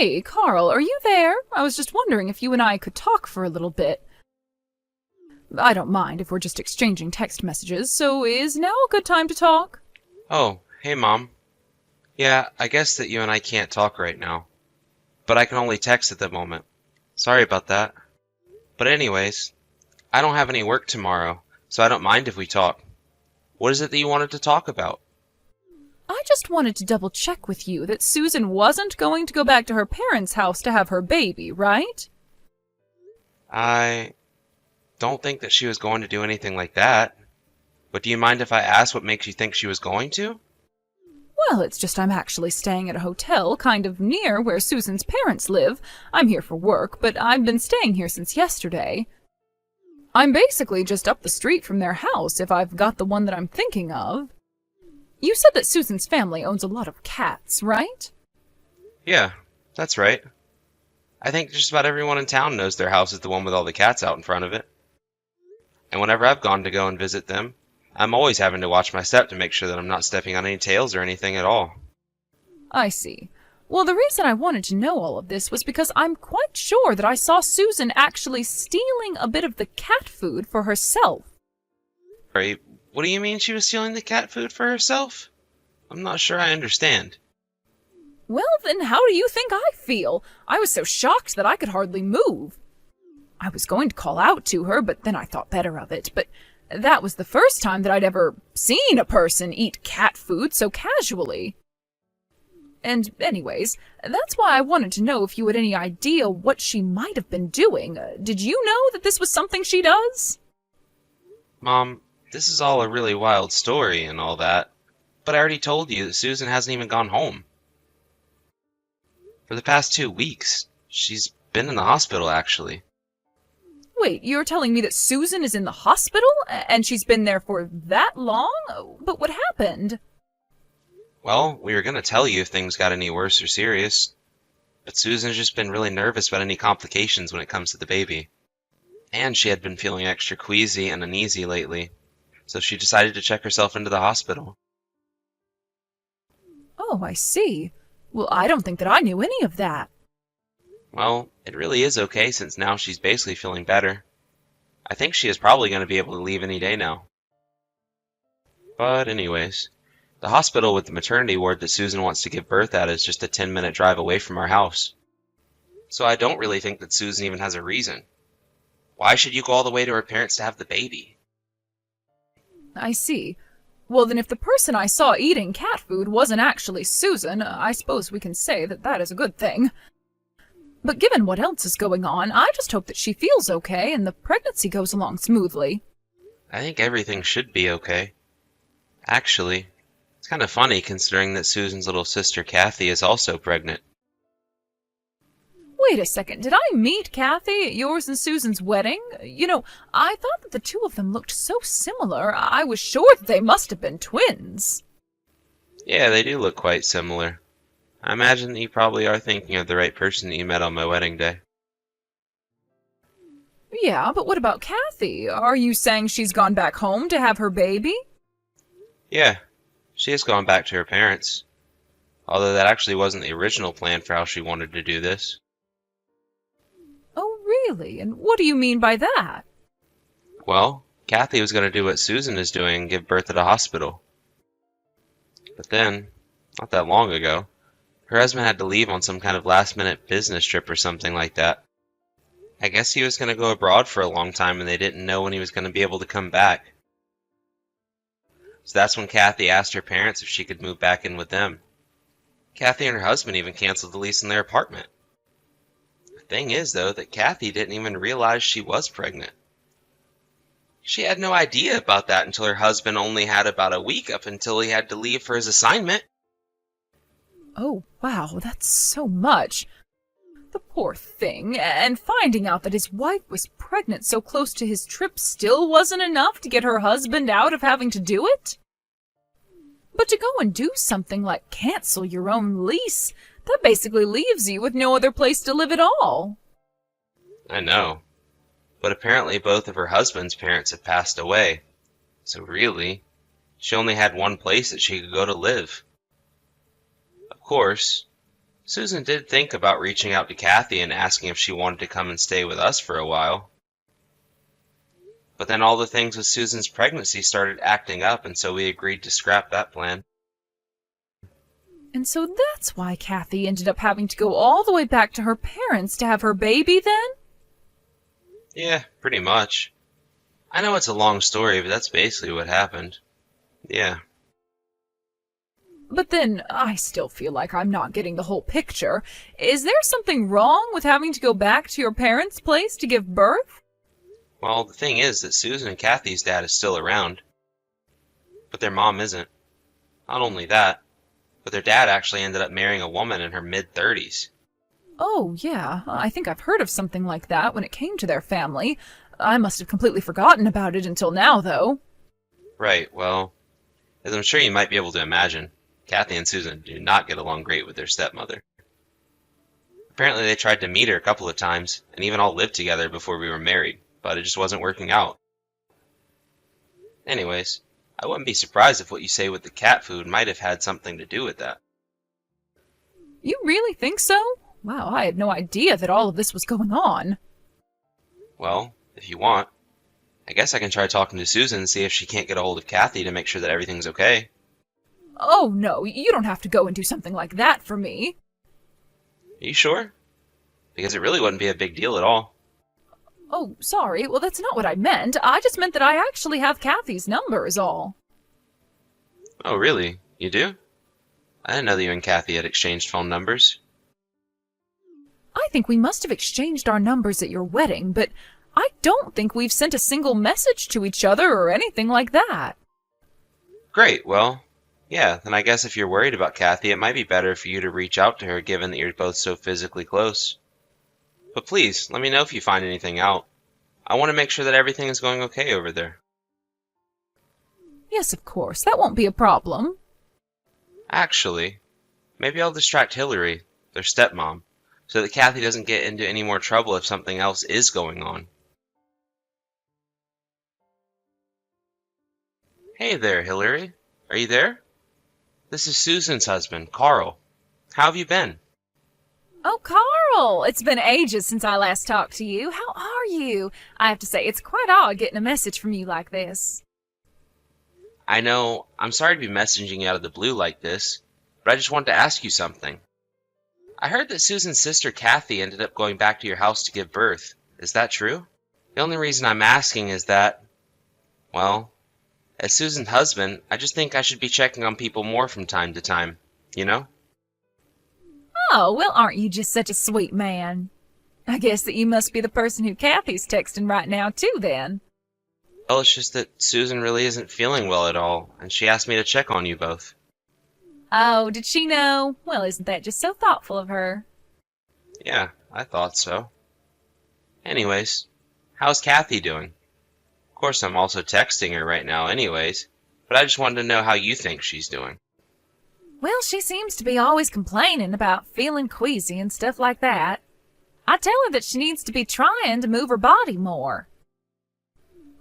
Hey, Carl, are you there? I was just wondering if you and I could talk for a little bit. I don't mind if we're just exchanging text messages, so is now a good time to talk? Oh, hey Mom. Yeah, I guess that you and I can't talk right now, but I can only text at the moment. Sorry about that. But anyways, I don't have any work tomorrow, so I don't mind if we talk. What is it that you wanted to talk about? I just wanted to double check with you that Susan wasn't going to go back to her parents' house to have her baby, right? I don't think that she was going to do anything like that. But do you mind if I ask what makes you think she was going to? Well, it's just I'm actually staying at a hotel kind of near where Susan's parents live. I'm here for work, but I've been staying here since yesterday. I'm basically just up the street from their house if I've got the one that I'm thinking of. You said that Susan's family owns a lot of cats, right? Yeah, that's right. I think just about everyone in town knows their house is the one with all the cats out in front of it. And whenever I've gone to go and visit them, I'm always having to watch my step to make sure that I'm not stepping on any tails or anything at all. I see. Well, the reason I wanted to know all of this was because I'm quite sure that I saw Susan actually stealing a bit of the cat food for herself. Right? What do you mean she was stealing the cat food for herself? I'm not sure I understand. Well, then how do you think I feel? I was so shocked that I could hardly move. I was going to call out to her, but then I thought better of it. But that was the first time that I'd ever seen a person eat cat food so casually. And anyways, that's why I wanted to know if you had any idea what she might have been doing. Did you know that this was something she does? Mom, this is all a really wild story and all that, but I already told you that Susan hasn't even gone home. For the past 2 weeks, she's been in the hospital, actually. Wait, you're telling me that Susan is in the hospital and she's been there for that long? But what happened? Well, we were going to tell you if things got any worse or serious, but Susan's just been really nervous about any complications when it comes to the baby. And she had been feeling extra queasy and uneasy lately, so she decided to check herself into the hospital. Oh, I see. Well, I don't think that I knew any of that. Well, it really is okay since now she's basically feeling better. I think she is probably going to be able to leave any day now. But anyways, the hospital with the maternity ward that Susan wants to give birth at is just a 10-minute drive away from our house. So I don't really think that Susan even has a reason. Why should you go all the way to her parents to have the baby? I see. Well, then if the person I saw eating cat food wasn't actually Susan, I suppose we can say that that is a good thing. But given what else is going on, I just hope that she feels okay and the pregnancy goes along smoothly. I think everything should be okay. Actually, it's kind of funny considering that Susan's little sister Kathy is also pregnant. Wait a second, did I meet Kathy at yours and Susan's wedding? You know, I thought that the two of them looked so similar, I was sure that they must have been twins. Yeah, they do look quite similar. I imagine that you probably are thinking of the right person that you met on my wedding day. Yeah, but what about Kathy? Are you saying she's gone back home to have her baby? Yeah, she has gone back to her parents. Although that actually wasn't the original plan for how she wanted to do this. Oh, really? And what do you mean by that? Well, Kathy was going to do what Susan is doing and give birth at a hospital. But then, not that long ago, her husband had to leave on some kind of last-minute business trip or something like that. I guess he was going to go abroad for a long time and they didn't know when he was going to be able to come back. So that's when Kathy asked her parents if she could move back in with them. Kathy and her husband even canceled the lease in their apartment. The thing is, though, that Kathy didn't even realize she was pregnant. She had no idea about that until her husband only had about a week up until he had to leave for his assignment. Oh, wow, that's so much. The poor thing, and finding out that his wife was pregnant so close to his trip still wasn't enough to get her husband out of having to do it? But to go and do something like cancel your own lease, that basically leaves you with no other place to live at all. I know. But apparently both of her husband's parents have passed away. So really, she only had one place that she could go to live. Of course, Susan did think about reaching out to Kathy and asking if she wanted to come and stay with us for a while. But then all the things with Susan's pregnancy started acting up, and so we agreed to scrap that plan. And so that's why Kathy ended up having to go all the way back to her parents to have her baby then? Yeah, pretty much. I know it's a long story, but that's basically what happened. Yeah. But then, I still feel like I'm not getting the whole picture. Is there something wrong with having to go back to your parents' place to give birth? Well, the thing is that Susan and Kathy's dad is still around, but their mom isn't. Not only that, but their dad actually ended up marrying a woman in her mid-30s. Oh, yeah, I think I've heard of something like that when it came to their family. I must have completely forgotten about it until now, though. Right, well, as I'm sure you might be able to imagine, Kathy and Susan do not get along great with their stepmother. Apparently they tried to meet her a couple of times, and even all lived together before we were married, but it just wasn't working out. Anyways, I wouldn't be surprised if what you say with the cat food might have had something to do with that. You really think so? Wow, I had no idea that all of this was going on. Well, if you want, I guess I can try talking to Susan and see if she can't get a hold of Kathy to make sure that everything's okay. Oh, no, you don't have to go and do something like that for me. Are you sure? Because it really wouldn't be a big deal at all. Oh, sorry. Well, that's not what I meant. I just meant that I actually have Kathy's number is all. Oh, really? You do? I didn't know that you and Kathy had exchanged phone numbers. I think we must have exchanged our numbers at your wedding, but I don't think we've sent a single message to each other or anything like that. Great, well, yeah, then I guess if you're worried about Kathy, it might be better for you to reach out to her given that you're both so physically close. But please, let me know if you find anything out. I want to make sure that everything is going okay over there. Yes, of course. That won't be a problem. Actually, maybe I'll distract Hillary, their stepmom, so that Kathy doesn't get into any more trouble if something else is going on. Hey there, Hillary. Are you there? This is Susan's husband, Carl. How have you been? Oh, Carl! It's been ages since I last talked to you. How are you? I have to say, it's quite odd getting a message from you like this. I know, I'm sorry to be messaging you out of the blue like this, but I just wanted to ask you something. I heard that Susan's sister Kathy ended up going back to your house to give birth. Is that true? The only reason I'm asking is that, well, as Susan's husband, I just think I should be checking on people more from time to time, you know? Oh, well, aren't you just such a sweet man? I guess that you must be the person who Kathy's texting right now, too, then. Well, it's just that Susan really isn't feeling well at all, and she asked me to check on you both. Oh, did she know? Well, isn't that just so thoughtful of her? Yeah, I thought so. Anyways, how's Kathy doing? Of course, I'm also texting her right now anyways, but I just wanted to know how you think she's doing. Well, she seems to be always complaining about feeling queasy and stuff like that. I tell her that she needs to be trying to move her body more.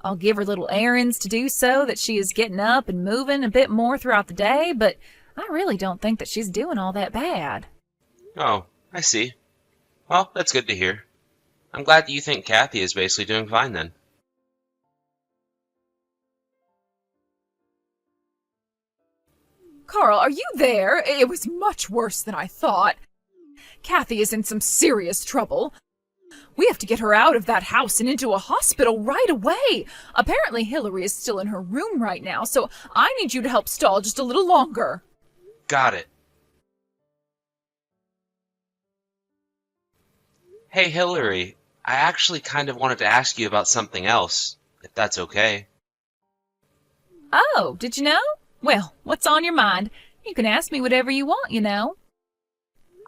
I'll give her little errands to do so that she is getting up and moving a bit more throughout the day, but I really don't think that she's doing all that bad. Oh, I see. Well, that's good to hear. I'm glad that you think Kathy is basically doing fine then. Carl, are you there? It was much worse than I thought. Kathy is in some serious trouble. We have to get her out of that house and into a hospital right away. Apparently Hillary is still in her room right now, so I need you to help stall just a little longer. Got it. Hey, Hillary, I actually kind of wanted to ask you about something else, if that's okay. Oh, did you know? Well, what's on your mind? You can ask me whatever you want, you know.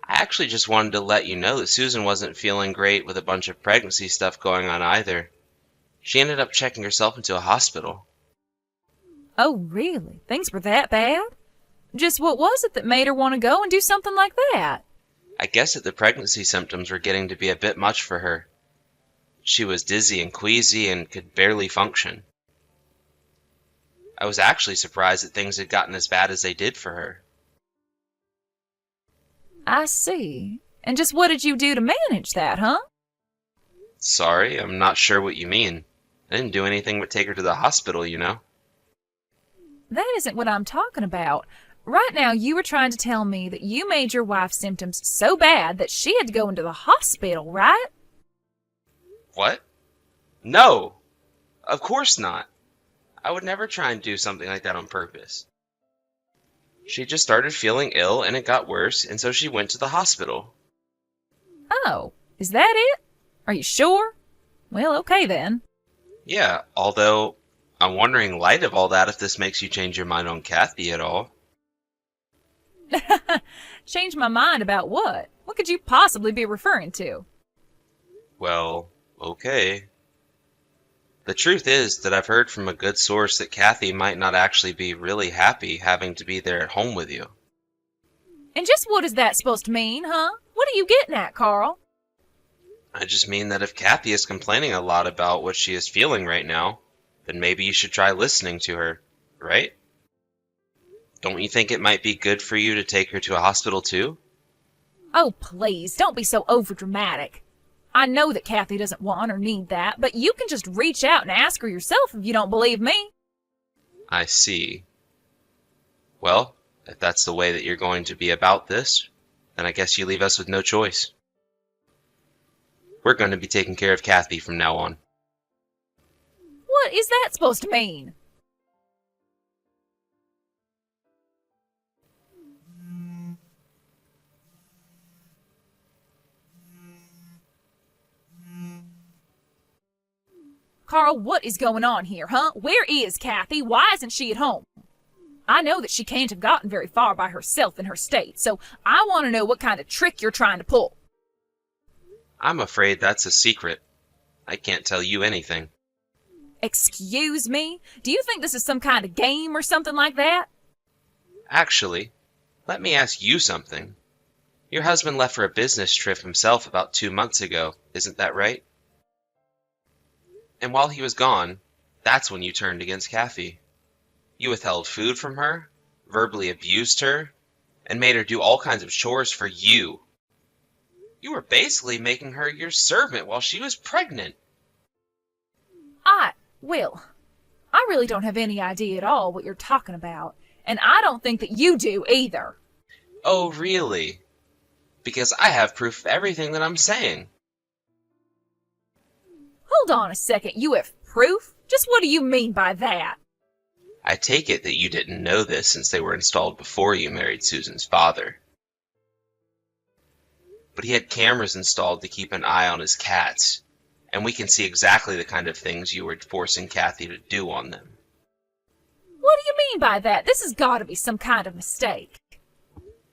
I actually just wanted to let you know that Susan wasn't feeling great with a bunch of pregnancy stuff going on either. She ended up checking herself into a hospital. Oh, really? Things were that bad? Just what was it that made her want to go and do something like that? I guess that the pregnancy symptoms were getting to be a bit much for her. She was dizzy and queasy and could barely function. I was actually surprised that things had gotten as bad as they did for her. I see. And just what did you do to manage that, huh? Sorry, I'm not sure what you mean. I didn't do anything but take her to the hospital, you know? That isn't what I'm talking about. Right now, you were trying to tell me that you made your wife's symptoms so bad that she had to go into the hospital, right? What? No! Of course not. I would never try and do something like that on purpose. She just started feeling ill and it got worse, and so she went to the hospital. Oh, is that it? Are you sure? Well, okay then. Yeah, although I'm wondering, in light of all that, if this makes you change your mind on Kathy at all. Change my mind about what? What could you possibly be referring to? Well, okay. The truth is that I've heard from a good source that Kathy might not actually be really happy having to be there at home with you. And just what is that supposed to mean, huh? What are you getting at, Carl? I just mean that if Kathy is complaining a lot about what she is feeling right now, then maybe you should try listening to her, right? Don't you think it might be good for you to take her to a hospital too? Oh, please, don't be so overdramatic. I know that Kathy doesn't want or need that, but you can just reach out and ask her yourself if you don't believe me. I see. Well, if that's the way that you're going to be about this, then I guess you leave us with no choice. We're going to be taking care of Kathy from now on. What is that supposed to mean? Carl, what is going on here, huh? Where is Kathy? Why isn't she at home? I know that she can't have gotten very far by herself in her state, so I want to know what kind of trick you're trying to pull. I'm afraid that's a secret. I can't tell you anything. Excuse me? Do you think this is some kind of game or something like that? Actually, let me ask you something. Your husband left for a business trip himself about 2 months ago, isn't that right? And while he was gone, that's when you turned against Kathy. You withheld food from her, verbally abused her, and made her do all kinds of chores for you. You were basically making her your servant while she was pregnant. Will, I really don't have any idea at all what you're talking about, and I don't think that you do either. Oh, really? Because I have proof of everything that I'm saying. Hold on a second, you have proof? Just what do you mean by that? I take it that you didn't know this since they were installed before you married Susan's father. But he had cameras installed to keep an eye on his cats, and we can see exactly the kind of things you were forcing Kathy to do on them. What do you mean by that? This has got to be some kind of mistake.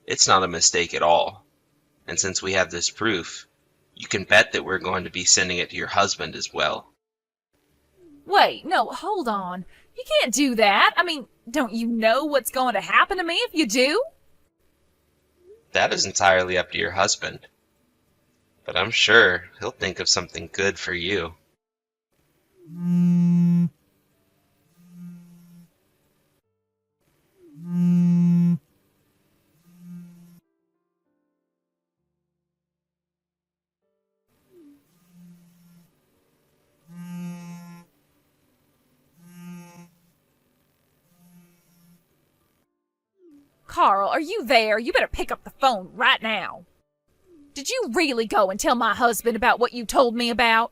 It's not a mistake at all. And since we have this proof, you can bet that we're going to be sending it to your husband as well. Wait, no, hold on. You can't do that. I mean, don't you know what's going to happen to me if you do? That is entirely up to your husband. But I'm sure he'll think of something good for you. Carl, are you there? You better pick up the phone right now. Did you really go and tell my husband about what you told me about?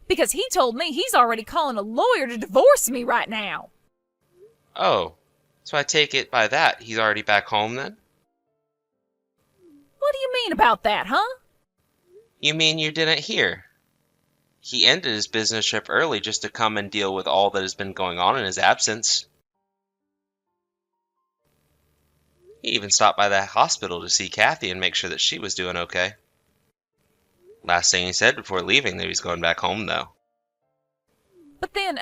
Because he told me he's already calling a lawyer to divorce me right now. Oh, so I take it by that he's already back home then? What do you mean about that, huh? You mean you didn't hear? He ended his business trip early just to come and deal with all that has been going on in his absence. He even stopped by the hospital to see Kathy and make sure that she was doing okay. Last thing he said before leaving that he's going back home, though. But then,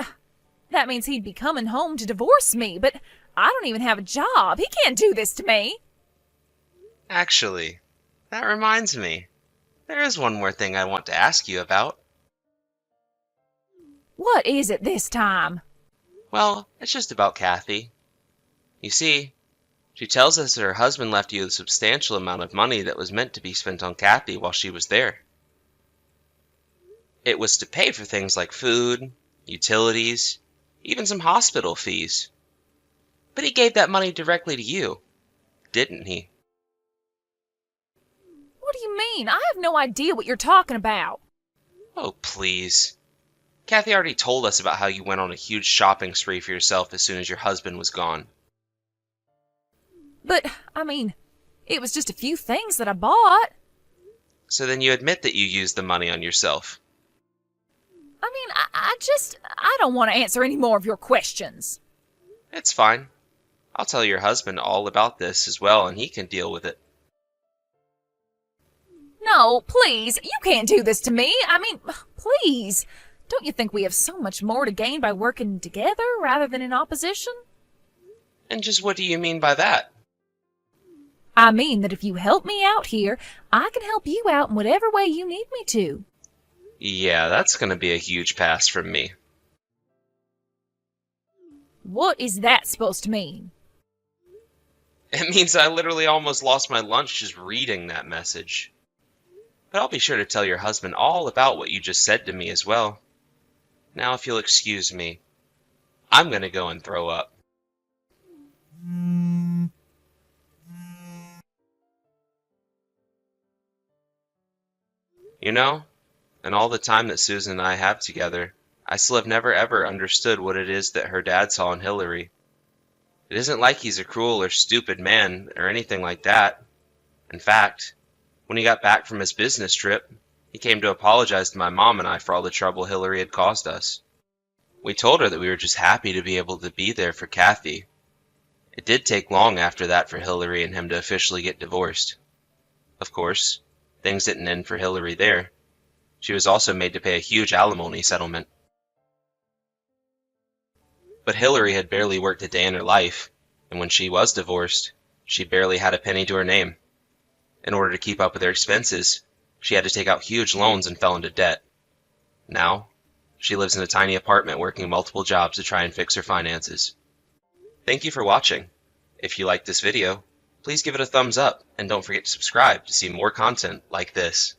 that means he'd be coming home to divorce me, but I don't even have a job. He can't do this to me. Actually, that reminds me. There is one more thing I want to ask you about. What is it this time? Well, it's just about Kathy. You see, She tells us that her husband left you a substantial amount of money that was meant to be spent on Kathy while she was there. It was to pay for things like food, utilities, even some hospital fees. But he gave that money directly to you, didn't he? What do you mean? I have no idea what you're talking about. Oh, please. Kathy already told us about how you went on a huge shopping spree for yourself as soon as your husband was gone. But, I mean, it was just a few things that I bought. So then you admit that you used the money on yourself. I mean, I don't want to answer any more of your questions. It's fine. I'll tell your husband all about this as well, and he can deal with it. No, please, you can't do this to me. I mean, please. Don't you think we have so much more to gain by working together rather than in opposition? And just what do you mean by that? I mean that if you help me out here, I can help you out in whatever way you need me to. Yeah, that's gonna be a huge pass from me. What is that supposed to mean? It means I literally almost lost my lunch just reading that message. But I'll be sure to tell your husband all about what you just said to me as well. Now, if you'll excuse me, I'm gonna go and throw up. You know, in all the time that Susan and I have together, I still have never ever understood what it is that her dad saw in Hillary. It isn't like he's a cruel or stupid man or anything like that. In fact, when he got back from his business trip, he came to apologize to my mom and I for all the trouble Hillary had caused us. We told her that we were just happy to be able to be there for Kathy. It did take long after that for Hillary and him to officially get divorced. Of course, things didn't end for Hillary there. She was also made to pay a huge alimony settlement. But Hillary had barely worked a day in her life, and when she was divorced, she barely had a penny to her name. In order to keep up with her expenses, she had to take out huge loans and fell into debt. Now, she lives in a tiny apartment working multiple jobs to try and fix her finances. Thank you for watching. If you liked this video, please give it a thumbs up and don't forget to subscribe to see more content like this.